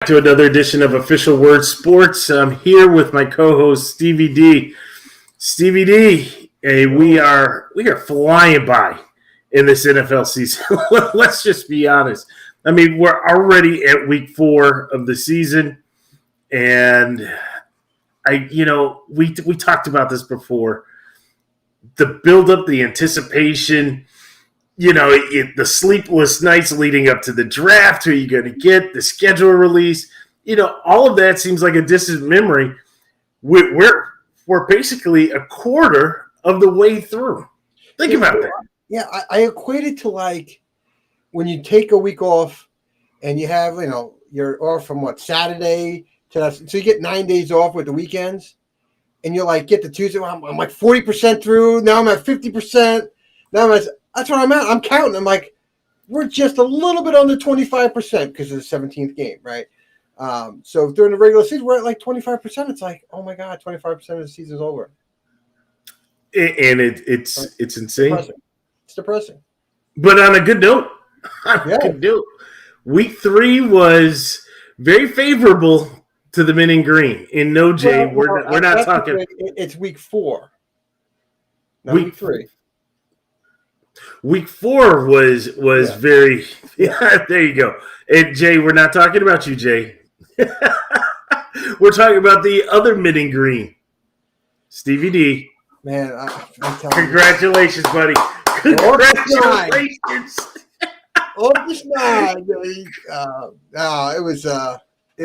To another edition of Official Word Sports. I'm here with my co-host Stevie D. Stevie D, we are flying by in this NFL season. Let's just be honest. I mean, we're already at week 4 of the season, and we talked about this before. The build-up, the anticipation. The sleepless nights leading up to the draft, who are you going to get, the schedule release, all of that seems like a distant memory. We're basically a quarter of the way through. Think about that. Yeah, I equate it to like when you take a week off and you have, you're off from Saturday to so you get 9 days off with the weekends, and you're like, get to Tuesday, I'm like 40% through. Now I'm at 50%. That's what I'm at. I'm counting. I'm like, we're just a little bit under 25% because of the 17th game, right? So during the regular season, we're at like 25%. It's like, oh my God, 25% of the season's over. And it's insane. It's depressing. But on a good note, week 3 was very favorable to the men in green. And no, Jay, we're not talking. It's week 4. Not week 3. Week 4 was very there you go. And Jay, we're not talking about you, Jay. We're talking about the other men in green, Stevie D. Man, congratulations, buddy! Congratulations! It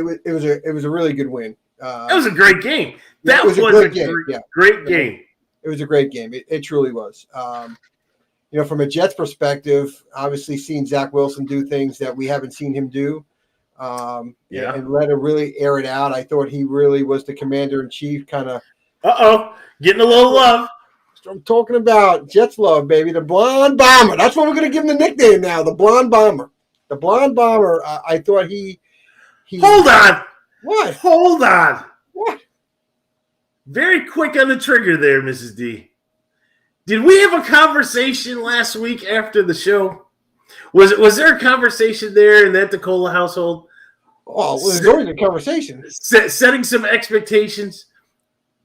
was a really good win. It was a great game. That was a great game. It was a great game. It truly was. From a Jets perspective, obviously seeing Zach Wilson do things that we haven't seen him do, and let him really air it out. I thought he really was the commander-in-chief kind of. Getting a little love. I'm talking about Jets love, baby. The Blonde Bomber. That's what we're going to give him the nickname now, the Blonde Bomber. The Blonde Bomber, I thought he Hold on. What? Hold on. What? Very quick on the trigger there, Mrs. D. Did we have a conversation last week after the show? Was there a conversation there in that DeCola household? Oh, well, there's always a conversation. Setting some expectations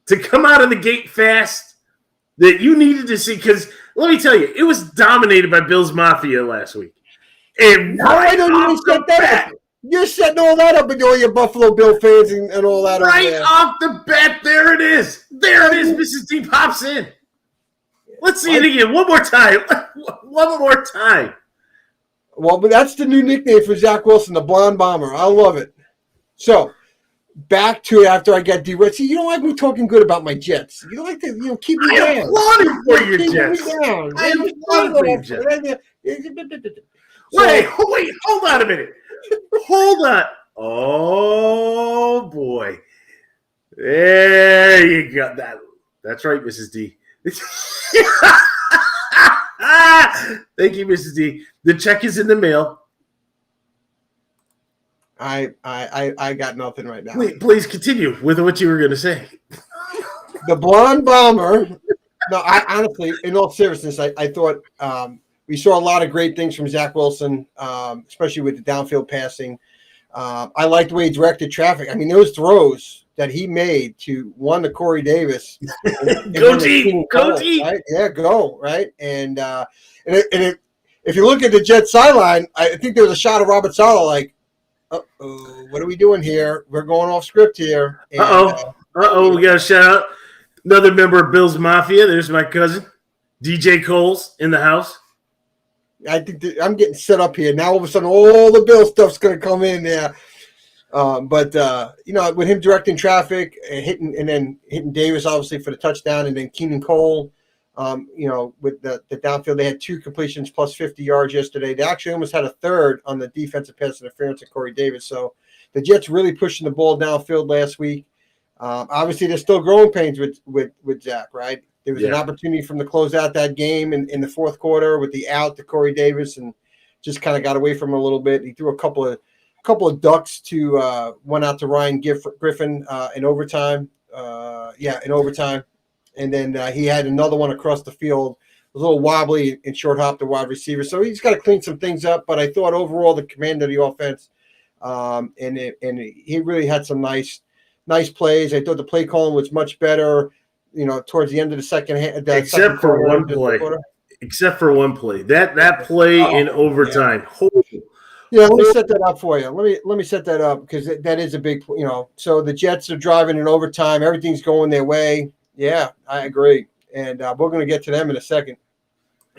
to come out of the gate fast that you needed to see. Because let me tell you, it was dominated by Bills Mafia last week. And I don't even set that up. You're setting all that up with all your Buffalo Bill fans and all that. Right off the bat, there it is. There it is. Mrs. D pops in. Let's see it again. One more time. One more time. Well, but that's the new nickname for Zach Wilson, the Blonde Bomber. I love it. So, back to after I got derailed. See, you don't like me talking good about my Jets. You don't like to, keep me down. I am applauding for your Jets. I am applauding for your Jets. Wait, hold on a minute. Hold on. Oh, boy. There you go. That's right, Mrs. D. Thank you, Mrs. D. The check is in the mail. I got nothing right now. Wait, please continue with what you were going to say. The Blonde Bomber. No, I honestly, in all seriousness, I thought we saw a lot of great things from Zach Wilson, especially with the downfield passing. I liked the way he directed traffic. I mean, those throws that he made to Corey Davis. Go team, right? Yeah, go, right? And if you look at the Jets sideline, I think there was a shot of Robert Saleh like, uh-oh, what are we doing here? We're going off script here. And, we got a shout out. Another member of Bill's Mafia. There's my cousin, DJ Coles, in the house. I think I'm getting set up here. Now all of a sudden, all the Bill stuff's going to come in there. But with him directing traffic and hitting Davis, obviously, for the touchdown, and then Keenan Cole, with the downfield, they had 2 completions plus 50 yards yesterday. They actually almost had a third on the defensive pass interference of Corey Davis. So the Jets really pushing the ball downfield last week. Obviously, there's still growing pains with Zach, right? There was an opportunity from to close out that game in the fourth quarter with the out to Corey Davis, and just kind of got away from him a little bit. He threw a couple of ducks to went out to Ryan Griffin in overtime. In overtime. And then he had another one across the field, a little wobbly and short hop to wide receiver. So he's got to clean some things up. But I thought overall the command of the offense and he really had some nice plays. I thought the play calling was much better, towards the end of the second half. Except for one play. Except for one play. That play in overtime. Yeah, let me set that up for you. Let me set that up because that is a big, So the Jets are driving in overtime. Everything's going their way. Yeah, I agree, and we're going to get to them in a second.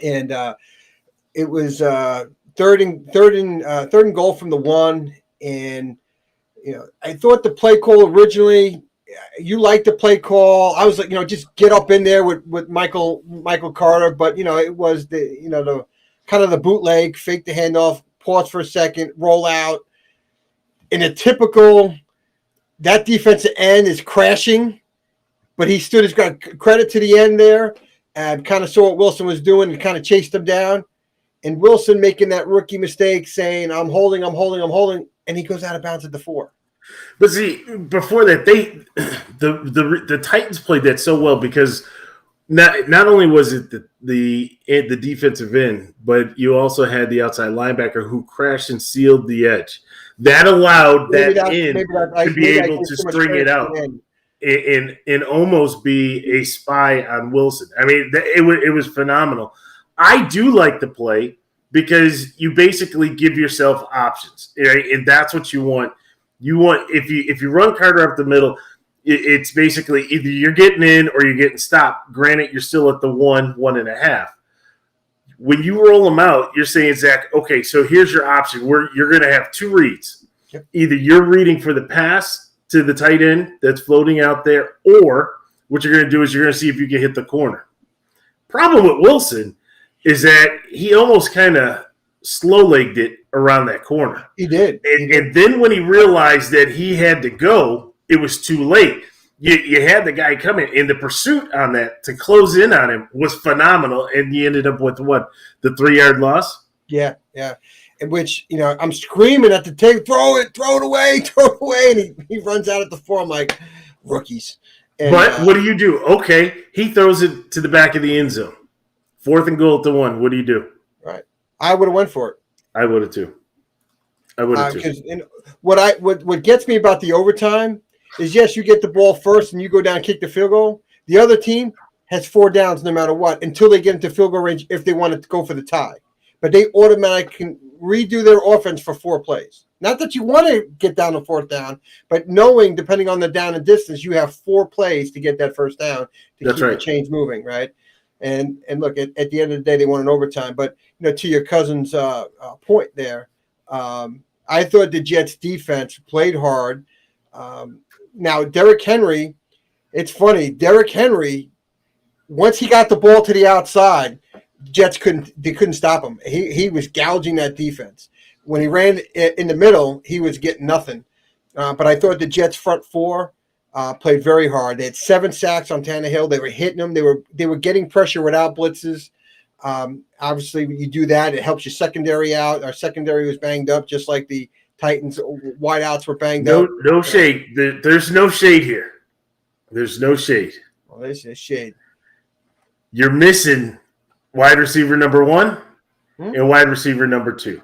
And it was third and goal from the 1, and I thought the play call originally. You liked the play call. I was like, just get up in there with Michael Carter, but it was the kind of the bootleg, fake the handoff, pause for a second, roll out. In a typical, that defensive end is crashing, but he stood his ground. Credit to the end there, and kind of saw what Wilson was doing and kind of chased him down. And Wilson making that rookie mistake, saying, I'm holding, and he goes out of bounds at the 4. But see, before that, the Titans played that so well because not only was it the defensive end, but you also had the outside linebacker who crashed and sealed the edge. That allowed that end to be able to string it out and almost be a spy on Wilson. I mean, it was phenomenal. I do like the play because you basically give yourself options, right? And that's what you want. You want if you run Carter up the middle, it's basically either you're getting in or you're getting stopped. Granted, you're still at the 1.5. When you roll them out, you're saying, Zach, okay, so here's your option. You're going to have 2 reads. Yep. Either you're reading for the pass to the tight end that's floating out there, or what you're going to do is you're going to see if you can hit the corner. Problem with Wilson is that he almost kind of slow-legged it around that corner. He did. And then when he realized that he had to go, it was too late. You had the guy coming, and the pursuit on that to close in on him was phenomenal, and you ended up with the 3-yard loss? Yeah. In which, I'm screaming at the tape, throw it away, and he runs out at the 4. I'm like, rookies. And, but what do? Okay, he throws it to the back of the end zone. 4th and goal at the 1. What do you do? Right. I would have went for it. I would have too. Because what gets me about the overtime is, yes, you get the ball first and you go down and kick the field goal. The other team has 4 downs no matter what until they get into field goal range if they want to go for the tie. But they automatically can redo their offense for 4 plays. Not that you want to get down to 4th down, but knowing, depending on the down and distance, you have 4 plays to get that first down to keep the chains moving, right? And look, at the end of the day, they won in overtime. But, to your cousin's point there, I thought the Jets' defense played hard. Now, Derrick Henry, it's funny. Derrick Henry, once he got the ball to the outside, Jets couldn't stop him. He was gouging that defense. When he ran in the middle, he was getting nothing. But I thought the Jets' front 4 played very hard. They had 7 sacks on Tannehill. They were hitting them. They were getting pressure without blitzes. Obviously, when you do that, it helps your secondary out. Our secondary was banged up, just like the Titans' wideouts were banged up. No shade. There's no shade here. There's no shade. Well, there's a shade. You're missing wide receiver number 1 and wide receiver number 2.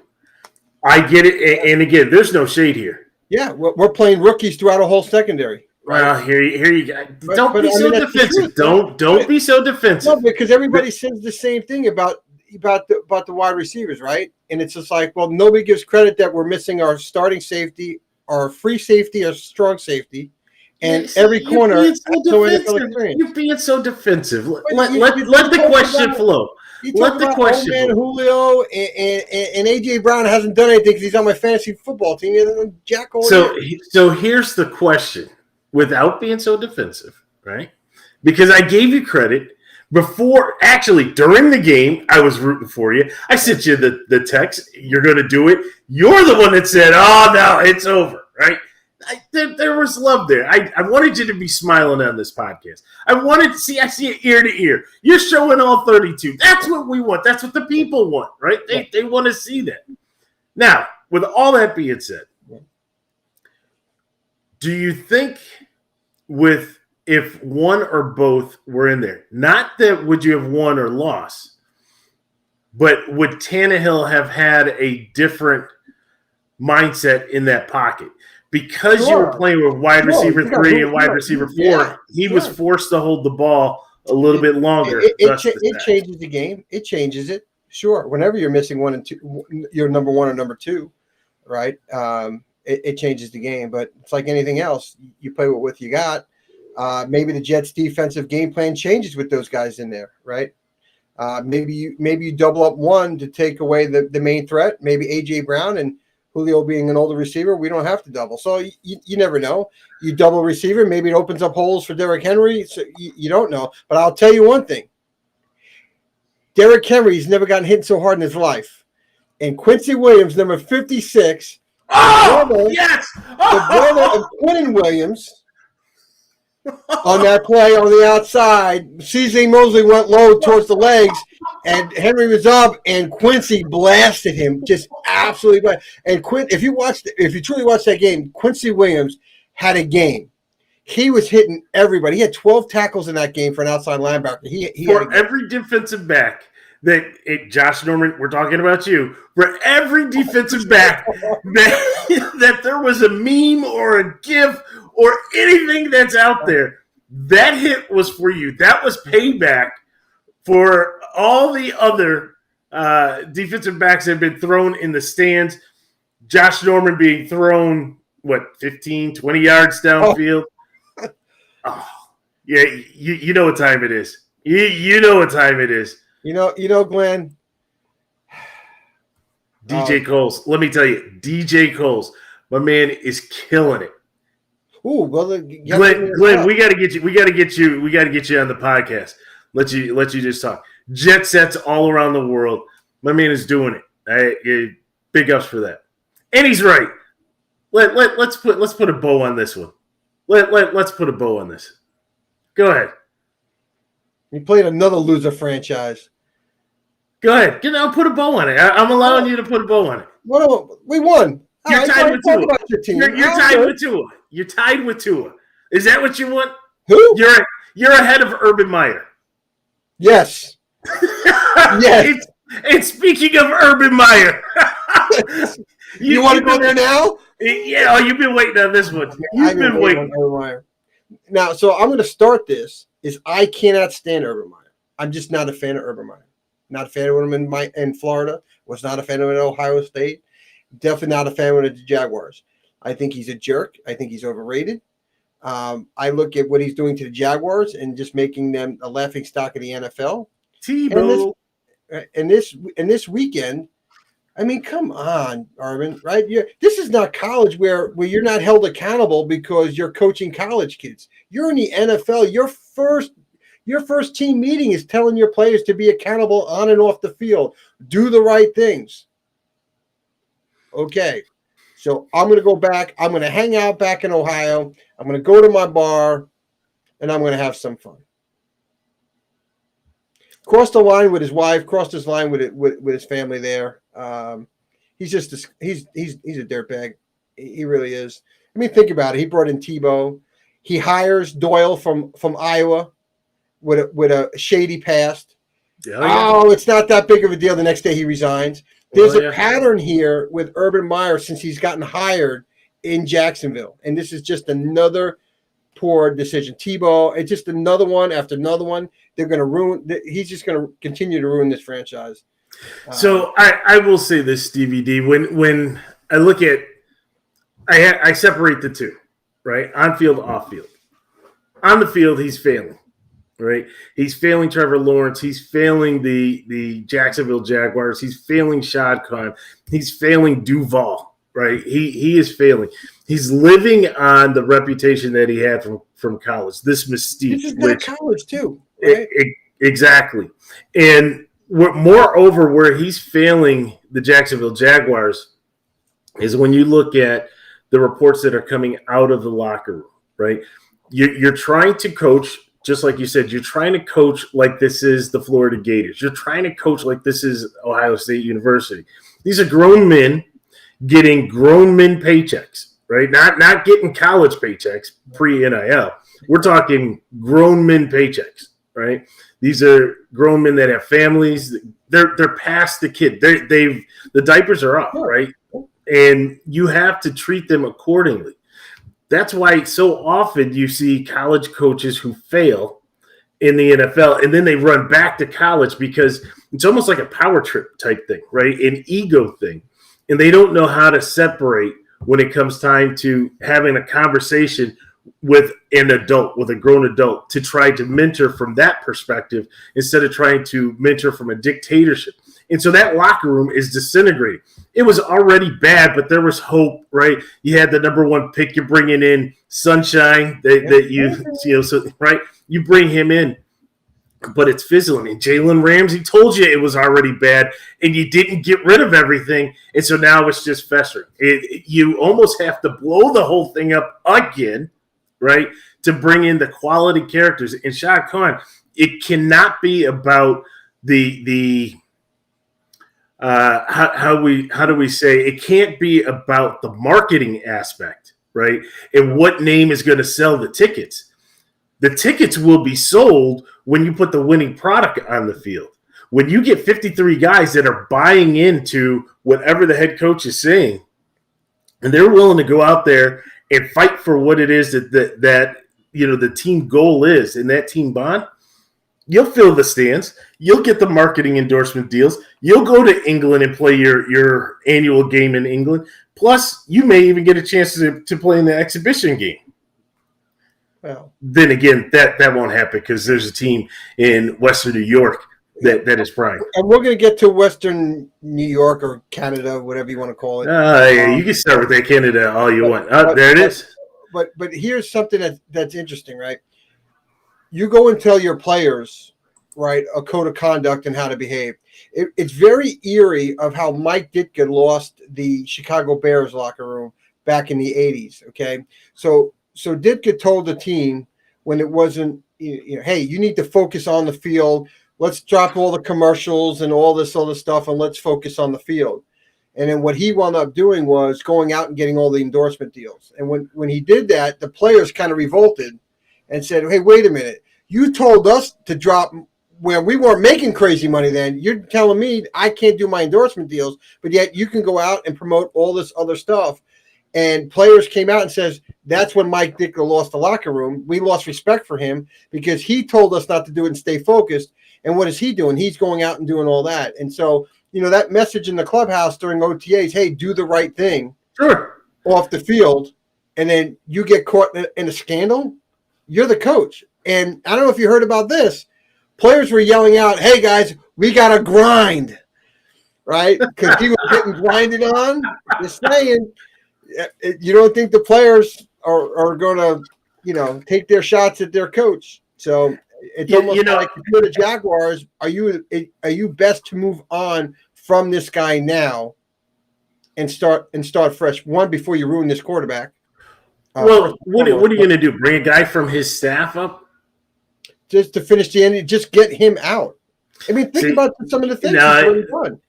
I get it. And again, there's no shade here. Yeah, we're playing rookies throughout a whole secondary. Right? Well, here you go. Don't be so defensive. Don't be so defensive. No, because everybody says the same thing about the wide receivers, right? And it's just like, well, nobody gives credit that we're missing our starting safety, our free safety, our strong safety, and every corner. You're being so defensive. Let the question flow. Let the question flow. Julio and A.J. Brown hasn't done anything because he's on my fantasy football team. Jack. So here's the question. Without being so defensive, right? Because I gave you credit before, actually, during the game, I was rooting for you. I sent you the text, you're going to do it. You're the one that said, oh, no, it's over, right? There was love there. I wanted you to be smiling on this podcast. I see it ear to ear. You're showing all 32. That's what we want. That's what the people want, right? They want to see that. Now, with all that being said, do you think if one or both were in there, not that would you have won or lost, but would Tannehill have had a different mindset in that pocket. Because you were playing with wide receiver 3 and wide receiver 4, he was forced to hold the ball a little bit longer. It changes the game. It changes it. Sure. Whenever you're missing 1 and 2, you're number 1 or number 2, right? It changes the game. But it's like anything else. You play with what you got. Maybe the Jets' defensive game plan changes with those guys in there, right? Maybe you double up one to take away the main threat. Maybe A.J. Brown and Julio being an older receiver, we don't have to double. So you never know. You double receiver, maybe it opens up holes for Derrick Henry. So you don't know. But I'll tell you one thing. Derrick Henry's never gotten hit so hard in his life. And Quincy Williams, number 56, the brother of Quentin Williams, on that play on the outside, C.J. Mosley went low towards the legs, and Henry was up, and Quincy blasted him, just absolutely blasted. And if you truly watched that game, Quincy Williams had a game. He was hitting everybody. He had 12 tackles in that game for an outside linebacker. For every defensive back Josh Norman, we're talking about you. For every defensive back that there was a meme or a GIF or anything that's out there, that hit was for you. That was payback for all the other defensive backs that have been thrown in the stands. Josh Norman being thrown, 15, 20 yards downfield? Oh, yeah, you know what time it is. You know what time it is. You know, Glenn. DJ Coles. Let me tell you, DJ Coles, my man is killing it. Ooh, well, Glenn, we got to get you. We got to get you on the podcast. Let you just talk. Jet sets all around the world. My man is doing it. Big ups for that. And he's right. Let's put a bow on this one. Let's put a bow on this. Go ahead. You played another loser franchise. Go ahead. Put a bow on it. I'm allowing you to put a bow on it. We won. You're tied with Tua. You're tied with Tua. You're tied with Tua. Is that what you want? Who? You're ahead of Urban Meyer. Yes. Yes. And speaking of Urban Meyer, you want to go there now? Yeah. Oh, you've been waiting on this one. You've been waiting. Now, so I'm going to start this. I cannot stand Urban Meyer. I'm just not a fan of Urban Meyer. Not a fan of him in Florida. Was not a fan of him in Ohio State. Definitely not a fan of the Jaguars. I think he's a jerk. I think he's overrated. I look at what he's doing to the Jaguars and just making them a laughingstock of the NFL. Tebow. And this weekend, I mean, come on, Urban, right? This is not college where you're not held accountable because you're coaching college kids. You're in the NFL. Your first team meeting is telling your players to be accountable on and off the field. Do the right things. Okay. So I'm going to go back. I'm going to hang out back in Ohio. I'm going to go to my bar, and I'm going to have some fun. Crossed the line with his wife. Crossed his line with his family there. He's just he's a dirtbag. He really is. I mean, think about it. He brought in Tebow. He hires Doyle from Iowa with a shady past. Yeah. Oh, it's not that big of a deal. The next day he resigns. There's a pattern here with Urban Meyer since he's gotten hired in Jacksonville, and this is just another poor decision. Tebow, it's just another one after another one. They're going to ruin. He's just going to continue to ruin this franchise. So I will say this, Stevie D. When I look at, I separate the two, right? On field, off field. On the field, he's failing, right? He's failing Trevor Lawrence. He's failing the Jacksonville Jaguars. He's failing Shad Khan. He's failing Duval, right? He is failing. He's living on the reputation that he had from college. This mystique. This is not college too, right? Exactly. And moreover, where he's failing the Jacksonville Jaguars is when you look at the reports that are coming out of the locker room, right? You're trying to coach, just like you said, you're trying to coach like this is the Florida Gators. You're trying to coach like this is Ohio State University. These are grown men getting grown men paychecks, right? Not getting college paychecks pre-NIL. We're talking grown men paychecks, right? These are grown men that have families. They're past the kid. The diapers are up, right? and you have to treat them accordingly. That's why so often you see college coaches who fail in the NFL, and then they run back to college because it's almost like a power trip type thing, right? An ego thing. And they don't know how to separate when it comes time to having a conversation with an adult, with a grown adult, to try to mentor from that perspective instead of trying to mentor from a dictatorship. And so that locker room is disintegrating. It was already bad, but there was hope, right? You had the number one pick. You're bringing in Sunshine right? You bring him in, but it's fizzling. And Jalen Ramsey told you it was already bad, and you didn't get rid of everything. And so now it's just festering. You almost have to blow the whole thing up again, right, to bring in the quality characters. And Shad Khan, it cannot be about how do we say, it can't be about the marketing aspect, right? And what name is going to sell the tickets. The tickets will be sold when you put the winning product on the field. When you get 53 guys that are buying into whatever the head coach is saying, and they're willing to go out there and fight for what it is that the team goal is, and that team bond, you'll fill the stands. You'll get the marketing endorsement deals. You'll go to England and play your annual game in England. Plus, you may even get a chance to play in the exhibition game. Well, then again, that won't happen because there's a team in Western New York that is prime. And we're going to get to Western New York or Canada, whatever you want to call it. Yeah, you can start with that Canada all you want. There it is. But here's something that's interesting, right? You go and tell your players, right, a code of conduct and how to behave. It's very eerie of how Mike Ditka lost the Chicago Bears locker room back in the 80s, okay? So Ditka told the team when it wasn't, hey, you need to focus on the field. Let's drop all the commercials and all this other stuff, and let's focus on the field. And then what he wound up doing was going out and getting all the endorsement deals. And when he did that, the players kind of revolted and said, hey, wait a minute. You told us to drop where we weren't making crazy money then. You're telling me I can't do my endorsement deals, but yet you can go out and promote all this other stuff. And players came out and says, that's when Mike Ditka lost the locker room. We lost respect for him because he told us not to do it and stay focused. And what is he doing? He's going out and doing all that. And so, that message in the clubhouse during OTAs, hey, do the right thing off the field, and then you get caught in a scandal, you're the coach. And I don't know if you heard about this. Players were yelling out, hey, guys, we got to grind, right? Because he was getting grinded on. Just saying, you don't think the players are going to, take their shots at their coach. So it's almost like if you're the Jaguars, are you best to move on from this guy now and start fresh? One, before you ruin this quarterback. What are you going to do? Bring a guy from his staff up? Just to finish the end, just get him out. I mean, think about some of the things he's already done.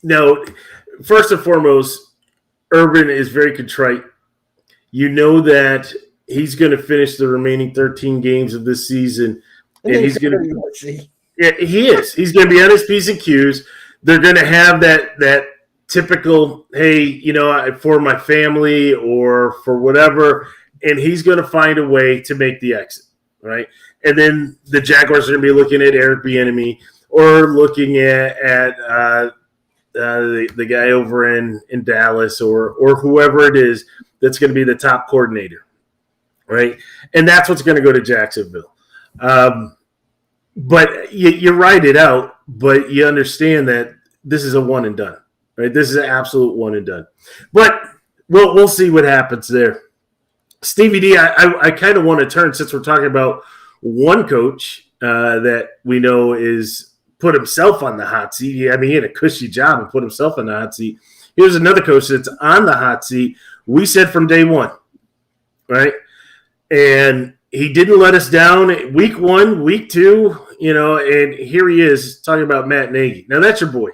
No. First and foremost, Urban is very contrite. You know that he's going to finish the remaining 13 games of this season, and he's going to. Yeah, he is. He's going to be on his P's and Q's. They're going to have that typical, hey, for my family or for whatever, and he's going to find a way to make the exit, right? And then the Jaguars are going to be looking at Eric Bieniemy or looking at the guy over in Dallas or whoever it is that's going to be the top coordinator, right? And that's what's going to go to Jacksonville. But you write it out, but you understand that this is a one and done, right? This is an absolute one and done. But we'll see what happens there. Stevie D, I kind of want to turn, since we're talking about one coach that we know is put himself on the hot seat. I mean, he had a cushy job and put himself on the hot seat. Here's another coach that's on the hot seat. We said from day one, right? And he didn't let us down week 1, week 2, and here he is talking about Matt Nagy. Now, that's your boy,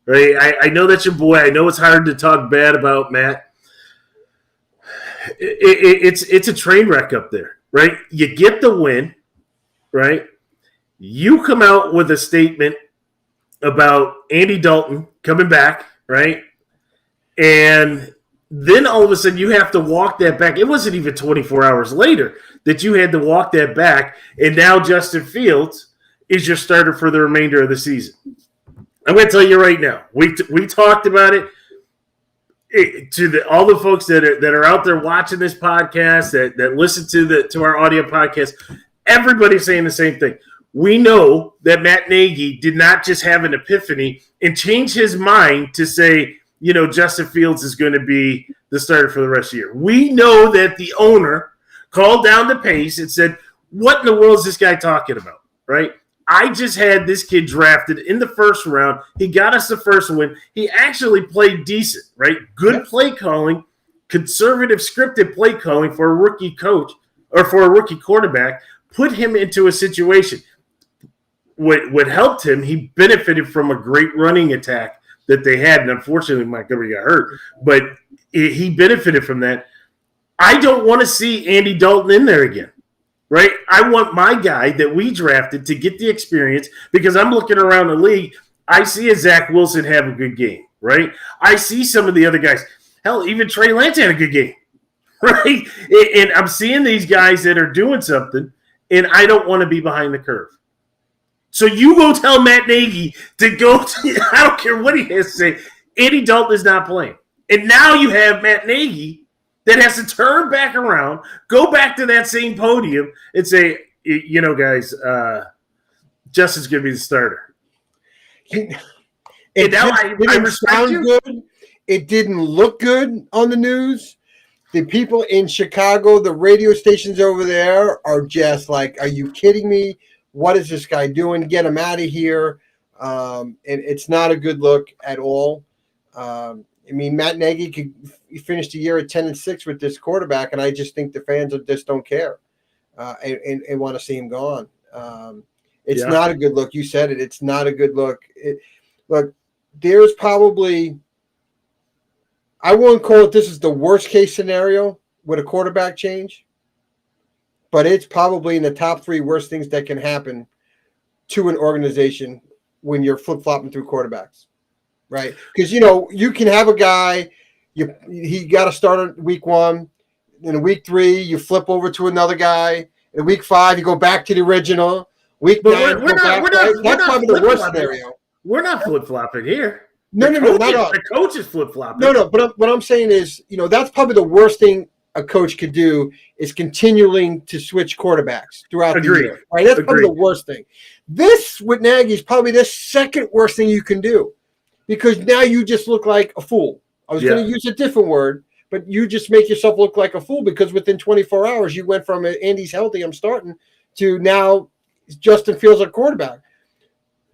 right? I know that's your boy. I know it's hard to talk bad about Matt. It's a train wreck up there, right? You get the win, right? You come out with a statement about Andy Dalton coming back, right? And then all of a sudden you have to walk that back. It wasn't even 24 hours later that you had to walk that back, and now Justin Fields is your starter for the remainder of the season. I'm going to tell you right now, we talked about it. All the folks that are out there watching this podcast, that listen to our audio podcast, everybody's saying the same thing. We know that Matt Nagy did not just have an epiphany and change his mind to say, Justin Fields is going to be the starter for the rest of the year. We know that the owner called down the pace and said, what in the world is this guy talking about, right? I just had this kid drafted in the first round. He got us the first win. He actually played decent, right? Good play calling, conservative scripted play calling for a rookie coach or for a rookie quarterback, put him into a situation. What helped him, he benefited from a great running attack that they had, and unfortunately Montgomery got hurt, but he benefited from that. I don't want to see Andy Dalton in there again, right? I want my guy that we drafted to get the experience, because I'm looking around the league. I see a Zach Wilson have a good game, right? I see some of the other guys. Hell, even Trey Lance had a good game, right? And I'm seeing these guys that are doing something, and I don't want to be behind the curve. So you go tell Matt Nagy to go – I don't care what he has to say. Andy Dalton is not playing. And now you have Matt Nagy that has to turn back around, go back to that same podium and say, guys, Justin's going to be the starter. It didn't sound good. It didn't look good on the news. The people in Chicago, the radio stations over there are just like, are you kidding me? What is this guy doing? Get him out of here. And it's not a good look at all. Matt Nagy could finish the year at 10-6 with this quarterback, and I just think the fans just don't care and want to see him gone. It's not a good look. You said it. It's not a good look. Look, there's probably – I won't call it this is the worst-case scenario with a quarterback change, but it's probably in the top 3 worst things that can happen to an organization when you're flip-flopping through quarterbacks, right? Because, you can have a guy, he got a start week 1. In week 3, you flip over to another guy. In week 5, you go back to the original. Week 9, that's probably the worst scenario. We're not flip-flopping here. No, not all. The coach is flip-flopping. No, but what I'm saying is, that's probably the worst thing a coach could do is continuing to switch quarterbacks throughout the year. Right? That's probably the worst thing. This with Nagy is probably the second worst thing you can do, because now you just look like a fool. I was going to use a different word, but you just make yourself look like a fool, because within 24 hours you went from Andy's healthy, I'm starting, to now Justin Fields a quarterback.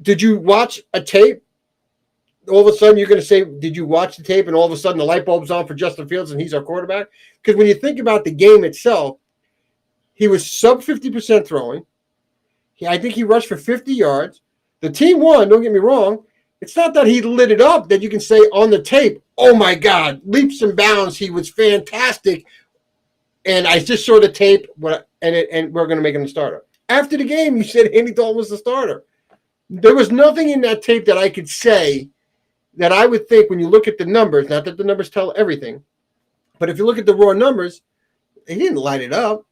Did you watch a tape? All of a sudden you're going to say, did you watch the tape? And all of a sudden the light bulb's on for Justin Fields and he's our quarterback. Because when you think about the game itself, he was sub 50% throwing. I think he rushed for 50 yards. The team won, don't get me wrong. It's not that he lit it up that you can say on the tape, oh my God, leaps and bounds, he was fantastic. And I just saw the tape and we're going to make him the starter. After the game, you said Andy Dalton was the starter. There was nothing in that tape that I could say that I would think when you look at the numbers, not that the numbers tell everything, but if you look at the raw numbers, he didn't light it up.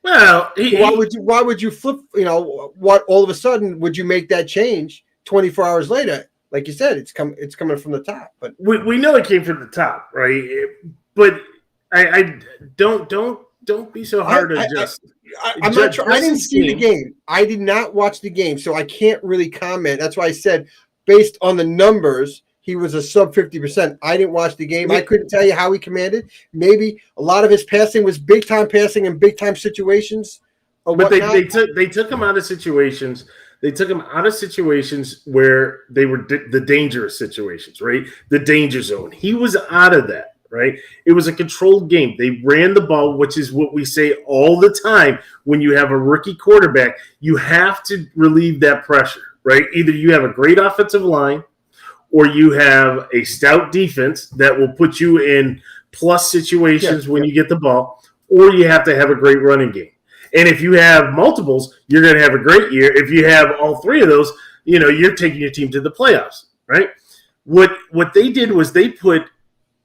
Well, why would you flip, what all of a sudden would you make that change 24 hours later? Like you said, it's coming from the top. But we know it came from the top, right? But I don't be so hard to adjust. I'm not sure. I didn't see the game. I did not watch the game, so I can't really comment. That's why I said, based on the numbers, he was a sub 50%. I didn't watch the game. I couldn't tell you how he commanded. Maybe a lot of his passing was big time passing in big time situations. But they took him out of situations. They took him out of situations where they were the dangerous situations, right? The danger zone. He was out of that. Right? It was a controlled game. They ran the ball, which is what we say all the time. When you have a rookie quarterback, you have to relieve that pressure, right? Either you have a great offensive line or you have a stout defense that will put you in plus situations when you get the ball, or you have to have a great running game. And if you have multiples, you're going to have a great year. If you have all 3 of those, you're taking your team to the playoffs, right? What they did was they put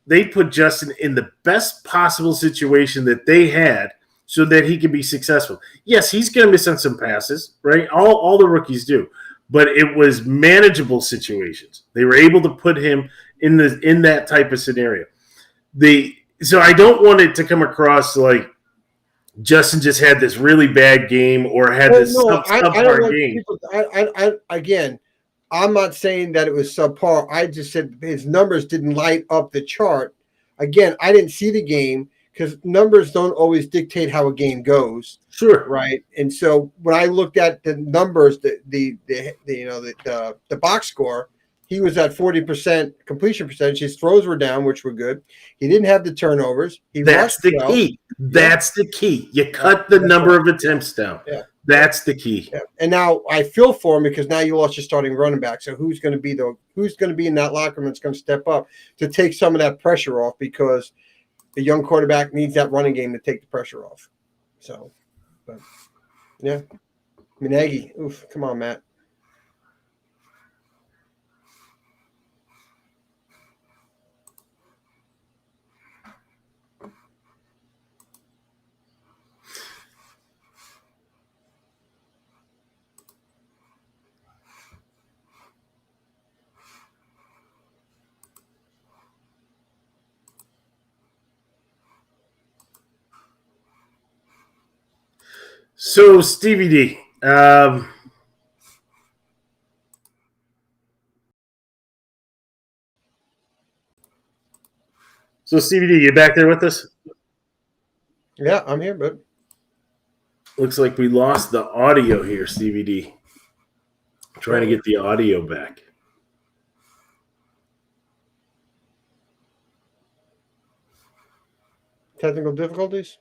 they put Justin in the best possible situation that they had so that he can be successful. Yes, he's going to miss on some passes, right? All the rookies do, but it was manageable situations. They were able to put him in that type of scenario. So I don't want it to come across like Justin just had this really bad game or had this subpar game. Again, I'm not saying that it was subpar. I just said his numbers didn't light up the chart. Again, I didn't see the game because numbers don't always dictate how a game goes. Sure. Right. And so when I looked at the numbers, the box score, he was at 40% completion percentage. His throws were down, which were good. He didn't have the turnovers. That's the key. That's the key. You cut the number of attempts down. Yeah. That's the key. Yeah. And now I feel for him because now you lost your starting running back. So who's going to be in that locker room that's going to step up to take some of that pressure off, because the young quarterback needs that running game to take the pressure off. So, but yeah, Nagy. Oof, come on, Matt. So, Stevie D, you back there with us? Yeah, I'm here, bud. Looks like we lost the audio here, Stevie D. Trying to get the audio back. Technical difficulties?